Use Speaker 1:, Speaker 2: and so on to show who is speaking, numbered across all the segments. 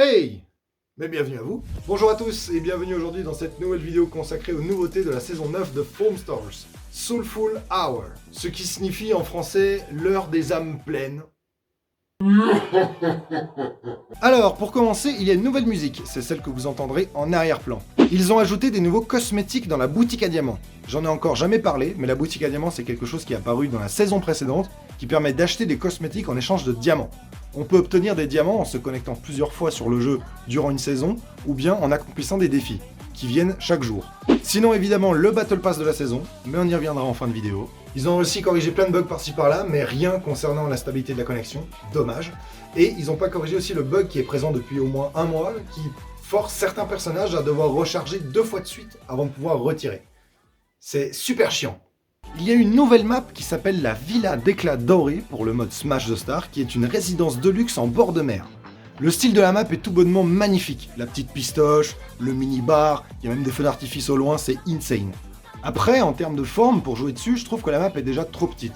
Speaker 1: Hey! Mais bienvenue à vous. Bonjour à tous et bienvenue aujourd'hui dans cette nouvelle vidéo consacrée aux nouveautés de la saison 9 de Foam Stars, Soulful Hour, ce qui signifie en français l'heure des âmes pleines. Alors, pour commencer, il y a une nouvelle musique, c'est celle que vous entendrez en arrière-plan. Ils ont ajouté des nouveaux cosmétiques dans la boutique à diamants. J'en ai encore jamais parlé, mais la boutique à diamants c'est quelque chose qui est apparu dans la saison précédente, qui permet d'acheter des cosmétiques en échange de diamants. On peut obtenir des diamants en se connectant plusieurs fois sur le jeu durant une saison, ou bien en accomplissant des défis, qui viennent chaque jour. Sinon évidemment le Battle Pass de la saison, mais on y reviendra en fin de vidéo. Ils ont aussi corrigé plein de bugs par-ci par-là, mais rien concernant la stabilité de la connexion, dommage. Et ils n'ont pas corrigé aussi le bug qui est présent depuis au moins un mois, qui force certains personnages à devoir recharger 2 fois de suite avant de pouvoir retirer. C'est super chiant. Il y a une nouvelle map qui s'appelle la Villa d'éclat doré pour le mode Smash the Star, qui est une résidence de luxe en bord de mer. Le style de la map est tout bonnement magnifique. La petite pistoche, le mini-bar, il y a même des feux d'artifice au loin, c'est insane. Après, en termes de forme, pour jouer dessus, je trouve que la map est déjà trop petite.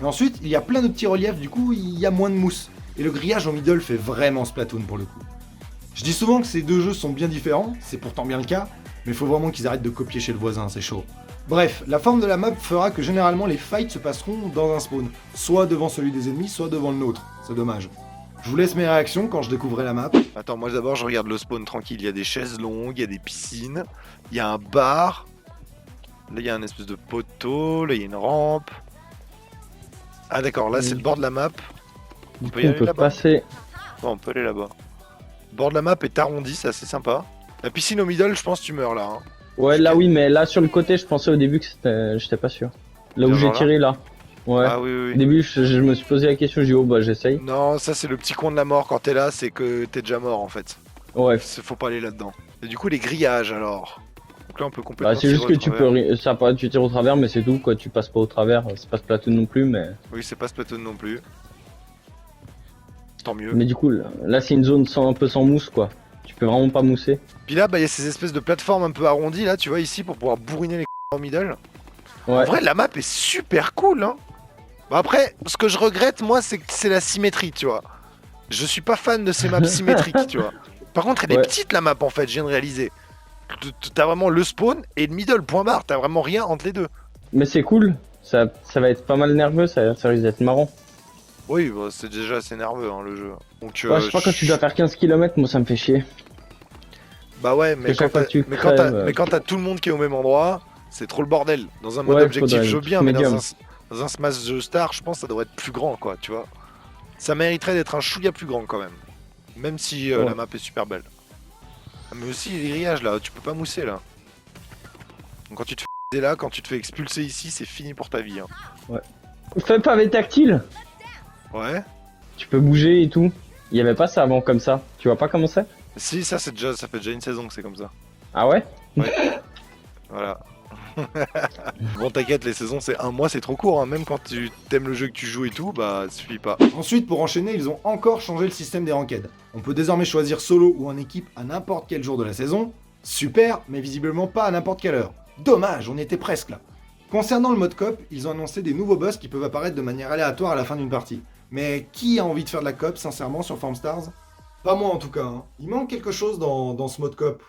Speaker 1: Et ensuite, il y a plein de petits reliefs, du coup, il y a moins de mousse. Et le grillage au middle fait vraiment Splatoon pour le coup. Je dis souvent que ces deux jeux sont bien différents, c'est pourtant bien le cas, mais il faut vraiment qu'ils arrêtent de copier chez le voisin, c'est chaud. Bref, la forme de la map fera que généralement les fights se passeront dans un spawn, soit devant celui des ennemis, soit devant le nôtre, c'est dommage. Je vous laisse mes réactions quand je découvrirai la map.
Speaker 2: Attends, moi d'abord je regarde le spawn tranquille, il y a des chaises longues, il y a des piscines, il y a un bar, là il y a un espèce de poteau, là il y a une rampe. Ah d'accord, là c'est le bord de la map.
Speaker 3: Du coup, on peut passer.
Speaker 2: Bon, on peut aller là-bas. Le bord de la map est arrondi, c'est assez sympa. La piscine au middle, je pense que tu meurs là. Hein.
Speaker 3: Ouais, là oui, mais là sur le côté, je pensais au début que c'était, j'étais pas sûr. Là où j'ai tiré là. Ouais.
Speaker 2: Ah oui, oui, oui.
Speaker 3: Au début, je me suis posé la question, j'ai dit oh bah j'essaye.
Speaker 2: Non, ça c'est le petit coin de la mort quand t'es là, c'est que t'es déjà mort en fait.
Speaker 3: Ouais.
Speaker 2: Faut pas aller là-dedans. Et du coup, les grillages alors. Donc là, on peut complètement.
Speaker 3: Bah, c'est juste que tu peux, ça pas, tu tires au travers, mais c'est tout quoi, tu passes pas au travers. C'est pas Splatoon non plus, mais.
Speaker 2: Oui, c'est pas Splatoon non plus. Tant mieux.
Speaker 3: Mais du coup, là c'est une zone un peu sans mousse quoi. Tu peux vraiment pas mousser.
Speaker 2: Puis là, bah, il y a ces espèces de plateformes un peu arrondies là, tu vois, ici pour pouvoir bourriner les au middle.
Speaker 3: Ouais.
Speaker 2: En vrai, la map est super cool, hein. Bon, après, ce que je regrette, moi, c'est la symétrie, tu vois. Je suis pas fan de ces maps symétriques, tu vois. Par contre, elle est petite la map en fait, je viens de réaliser. T'as vraiment le spawn et le middle, point barre, t'as vraiment rien entre les deux.
Speaker 3: Mais c'est cool, ça va être pas mal nerveux, ça risque d'être marrant.
Speaker 2: Oui, bah, c'est déjà assez nerveux hein, le jeu. Donc,
Speaker 3: ouais, je sais pas, quand tu dois faire 15 km, moi ça me fait chier.
Speaker 2: Bah ouais, mais quand t'as tout le monde qui est au même endroit, c'est trop le bordel. Dans un mode objectif, je veux bien, mais dans un Smash the Star, je pense que ça devrait être plus grand, quoi, tu vois. Ça mériterait d'être un chouïa plus grand quand même. Même si la map est super belle. Mais aussi les grillages là, tu peux pas mousser là. Donc quand tu te fais là, quand tu te fais expulser ici, c'est fini pour ta vie. Hein.
Speaker 3: Ouais. Fais pas avec tactile.
Speaker 2: Ouais.
Speaker 3: Tu peux bouger et tout. Il y avait pas ça avant comme ça. Tu vois pas comment c'est?
Speaker 2: Si, ça fait déjà une saison que c'est comme ça.
Speaker 3: Ah ouais?
Speaker 2: Ouais. Voilà. Bon t'inquiète, les saisons c'est un mois, c'est trop court, hein. Même quand tu t'aimes le jeu que tu joues et tout, bah ça suffit pas.
Speaker 1: Ensuite, pour enchaîner, ils ont encore changé le système des ranked. On peut désormais choisir solo ou en équipe à n'importe quel jour de la saison. Super, mais visiblement pas à n'importe quelle heure. Dommage, on était presque là. Concernant le mode coop, ils ont annoncé des nouveaux boss qui peuvent apparaître de manière aléatoire à la fin d'une partie. Mais qui a envie de faire de la coop sincèrement sur Foam Stars? Pas moi en tout cas, hein. Il manque quelque chose dans ce mode coop.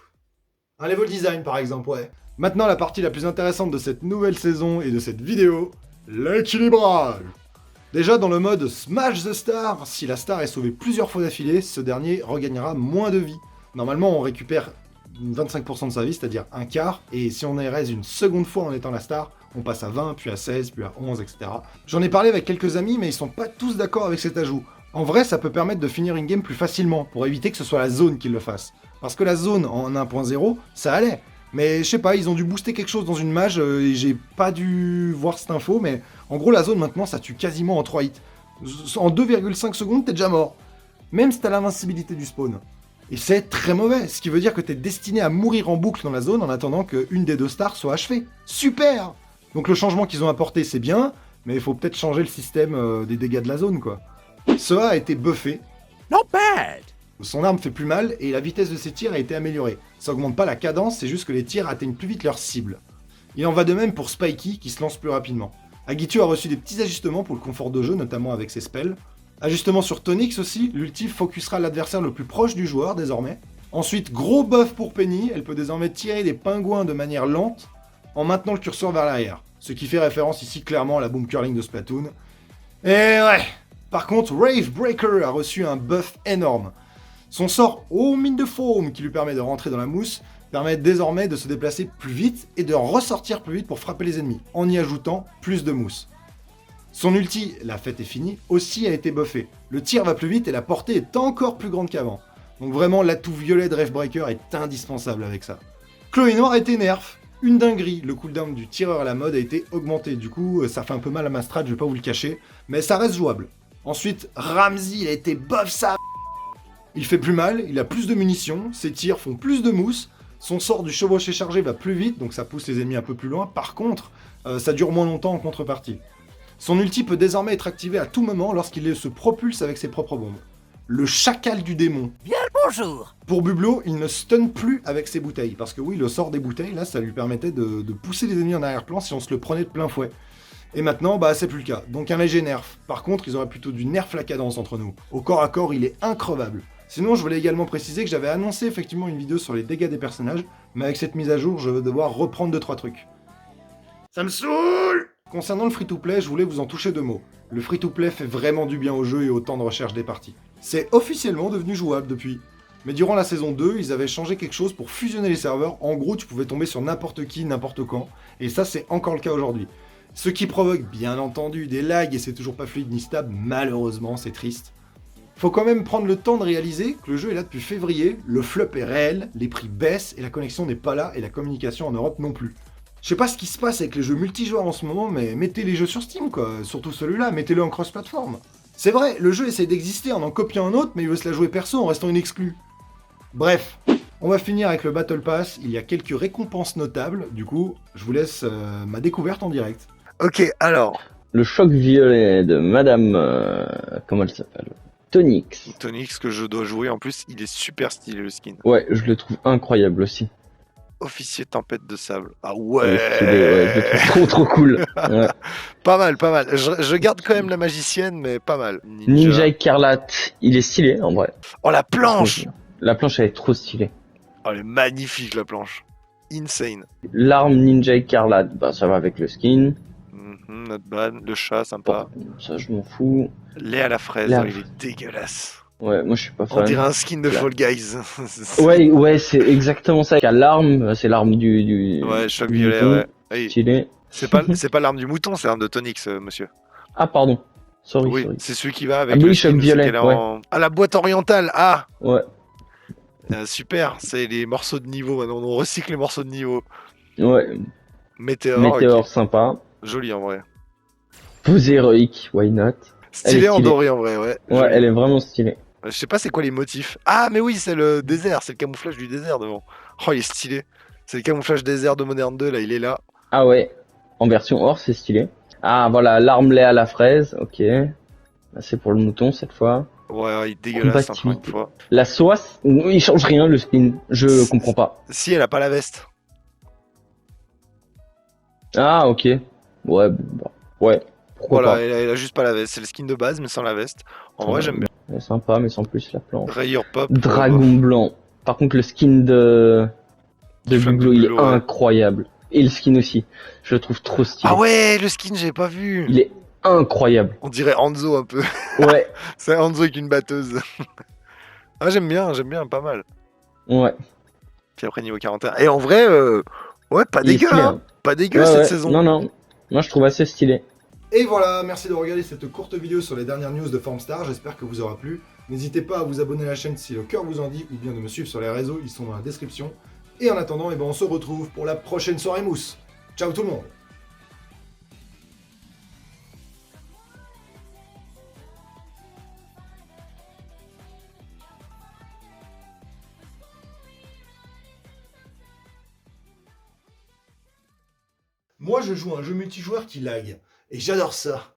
Speaker 1: Un level design par exemple, ouais. Maintenant la partie la plus intéressante de cette nouvelle saison et de cette vidéo, l'équilibrage. Déjà dans le mode Smash the Star, si la star est sauvée plusieurs fois d'affilée, ce dernier regagnera moins de vie. Normalement on récupère 25% de sa vie, c'est-à-dire un quart, et si on raise une seconde fois en étant la star, on passe à 20, puis à 16, puis à 11, etc. J'en ai parlé avec quelques amis, mais ils sont pas tous d'accord avec cet ajout. En vrai, ça peut permettre de finir une game plus facilement, pour éviter que ce soit la zone qui le fasse. Parce que la zone en 1.0, ça allait. Mais je sais pas, ils ont dû booster quelque chose dans une mage, et j'ai pas dû voir cette info, mais en gros la zone maintenant ça tue quasiment en 3 hits. En 2,5 secondes t'es déjà mort. Même si t'as l'invincibilité du spawn. Et c'est très mauvais, ce qui veut dire que t'es destiné à mourir en boucle dans la zone en attendant qu'une des deux stars soit achevée. Super! Donc le changement qu'ils ont apporté c'est bien, mais il faut peut-être changer le système des dégâts de la zone quoi. Soa a été buffé.
Speaker 4: Not bad!
Speaker 1: Son arme fait plus mal et la vitesse de ses tirs a été améliorée. Ça augmente pas la cadence, c'est juste que les tirs atteignent plus vite leur cible. Il en va de même pour Spiky qui se lance plus rapidement. Agitu a reçu des petits ajustements pour le confort de jeu, notamment avec ses spells. Ajustement sur Tonix aussi, l'ulti focusera l'adversaire le plus proche du joueur désormais. Ensuite, gros buff pour Penny, elle peut désormais tirer des pingouins de manière lente en maintenant le curseur vers l'arrière. Ce qui fait référence ici clairement à la boom curling de Splatoon. Et ouais. Par contre, Rave Breaker a reçu un buff énorme. Son sort Oh Mine de Foam, qui lui permet de rentrer dans la mousse, permet désormais de se déplacer plus vite et de ressortir plus vite pour frapper les ennemis, en y ajoutant plus de mousse. Son ulti, la fête est finie, aussi a été buffé. Le tir va plus vite et la portée est encore plus grande qu'avant. Donc vraiment, l'atout violet de Rave Breaker est indispensable avec ça. Chloé Noir a été nerf. Une dinguerie, le cooldown du tireur à la mode a été augmenté. Du coup, ça fait un peu mal à ma strat, je vais pas vous le cacher, mais ça reste jouable. Ensuite, Ramsey, il a été buff ça. Il fait plus mal, il a plus de munitions, ses tirs font plus de mousse, son sort du chevauché chargé va plus vite, donc ça pousse les ennemis un peu plus loin. Par contre, ça dure moins longtemps en contrepartie. Son ulti peut désormais être activé à tout moment lorsqu'il se propulse avec ses propres bombes. Le chacal du démon.
Speaker 4: Bien le bonjour.
Speaker 1: Pour Bublo, il ne stun plus avec ses bouteilles, parce que oui, le sort des bouteilles, là, ça lui permettait de pousser les ennemis en arrière-plan si on se le prenait de plein fouet. Et maintenant, bah c'est plus le cas, donc un léger nerf. Par contre, ils auraient plutôt du nerf la cadence entre nous. Au corps à corps, il est increvable. Sinon, je voulais également préciser que j'avais annoncé effectivement une vidéo sur les dégâts des personnages, mais avec cette mise à jour, je vais devoir reprendre 2-3 trucs. Ça me saoule! Concernant le free-to-play, je voulais vous en toucher 2 mots. Le free-to-play fait vraiment du bien au jeu et au temps de recherche des parties. C'est officiellement devenu jouable depuis. Mais durant la saison 2, ils avaient changé quelque chose pour fusionner les serveurs. En gros, tu pouvais tomber sur n'importe qui, n'importe quand. Et ça, c'est encore le cas aujourd'hui. Ce qui provoque, bien entendu, des lags et c'est toujours pas fluide ni stable. Malheureusement, c'est triste. Faut quand même prendre le temps de réaliser que le jeu est là depuis février, le flop est réel, les prix baissent et la connexion n'est pas là et la communication en Europe non plus. Je sais pas ce qui se passe avec les jeux multijoueurs en ce moment, mais mettez les jeux sur Steam quoi, surtout celui-là, mettez-le en cross-platform. C'est vrai, le jeu essaie d'exister en copiant un autre, mais il veut se la jouer perso en restant une exclue. Bref, on va finir avec le Battle Pass, il y a quelques récompenses notables, du coup, je vous laisse ma découverte en direct.
Speaker 2: Ok, alors...
Speaker 3: Le choc violet de Madame... comment elle s'appelle ? Tonix.
Speaker 2: Tonix que je dois jouer, en plus, il est super stylé le skin.
Speaker 3: Ouais, je le trouve incroyable aussi.
Speaker 2: Officier tempête de sable. Ah ouais,
Speaker 3: ouais, je le trouve trop cool. Ouais.
Speaker 2: Pas mal, pas mal. Je garde quand même la magicienne, mais pas mal.
Speaker 3: Ninja écarlate, il est stylé en vrai.
Speaker 2: Oh la planche!
Speaker 3: La planche elle est trop stylée.
Speaker 2: Oh elle est magnifique la planche. Insane.
Speaker 3: L'arme ninja écarlate, bah ça va avec le skin.
Speaker 2: Not bad. Le chat, sympa.
Speaker 3: Bon, ça je m'en fous.
Speaker 2: Lait à la fraise, il est dégueulasse.
Speaker 3: Ouais, moi je suis pas fan.
Speaker 2: On dirait un skin de Fall Guys.
Speaker 3: Ouais, c'est exactement ça. L'arme, c'est l'arme du.
Speaker 2: Ouais, choc violet, ouais. Oui.
Speaker 3: Stylé.
Speaker 2: C'est pas l'arme du mouton, c'est l'arme de Tonix, monsieur.
Speaker 3: Ah, pardon. Sorry.
Speaker 2: C'est celui qui va avec.
Speaker 3: Ah, oui, choc violet. Ouais.
Speaker 2: Ah, la boîte orientale, ah!
Speaker 3: Ouais.
Speaker 2: Super, c'est les morceaux de niveau maintenant. On recycle les morceaux de niveau.
Speaker 3: Ouais.
Speaker 2: Météore,
Speaker 3: okay. Sympa.
Speaker 2: Joli en vrai.
Speaker 3: Posée héroïque, why not?
Speaker 2: Stylée en doré en vrai, ouais.
Speaker 3: Ouais, elle est vraiment stylée.
Speaker 2: Je sais pas c'est quoi les motifs. Ah, mais oui, c'est le désert, c'est le camouflage du désert devant. Oh, il est stylé. C'est le camouflage désert de Modern 2, là, il est là.
Speaker 3: Ah ouais, en version or, c'est stylé. Ah, voilà, l'arme lait à la fraise, ok. Là, c'est pour le mouton cette fois.
Speaker 2: Ouais, il est dégueulasse encore une fois.
Speaker 3: La soie, il change rien le skin, je comprends pas.
Speaker 2: Si, elle a pas la veste.
Speaker 3: Ah, ok. Ouais, bah, ouais. Pourquoi
Speaker 2: voilà,
Speaker 3: pas.
Speaker 2: Elle a juste pas la veste. C'est le skin de base, mais sans la veste. En vrai, j'aime bien.
Speaker 3: Elle est sympa, mais sans plus la planche.
Speaker 2: Rayure pop.
Speaker 3: Dragon blanc. Par contre, le skin de Bublo, il est incroyable. Et le skin aussi. Je le trouve trop stylé.
Speaker 2: Ah ouais, le skin, j'avais pas vu.
Speaker 3: Il est incroyable.
Speaker 2: On dirait Hanzo un peu.
Speaker 3: Ouais.
Speaker 2: C'est Hanzo avec une batteuse. Ah, j'aime bien, pas mal.
Speaker 3: Ouais.
Speaker 2: Puis après, niveau 41. Et en vrai, ouais, pas dégueu, hein. Pas dégueu cette saison.
Speaker 3: Non. Moi, je trouve assez stylé.
Speaker 1: Et voilà, merci de regarder cette courte vidéo sur les dernières news de Formstar, j'espère que vous aura plu. N'hésitez pas à vous abonner à la chaîne si le cœur vous en dit, ou bien de me suivre sur les réseaux, ils sont dans la description. Et en attendant, on se retrouve pour la prochaine soirée mousse. Ciao tout le monde! Moi je joue à un jeu multijoueur qui lag, et j'adore ça.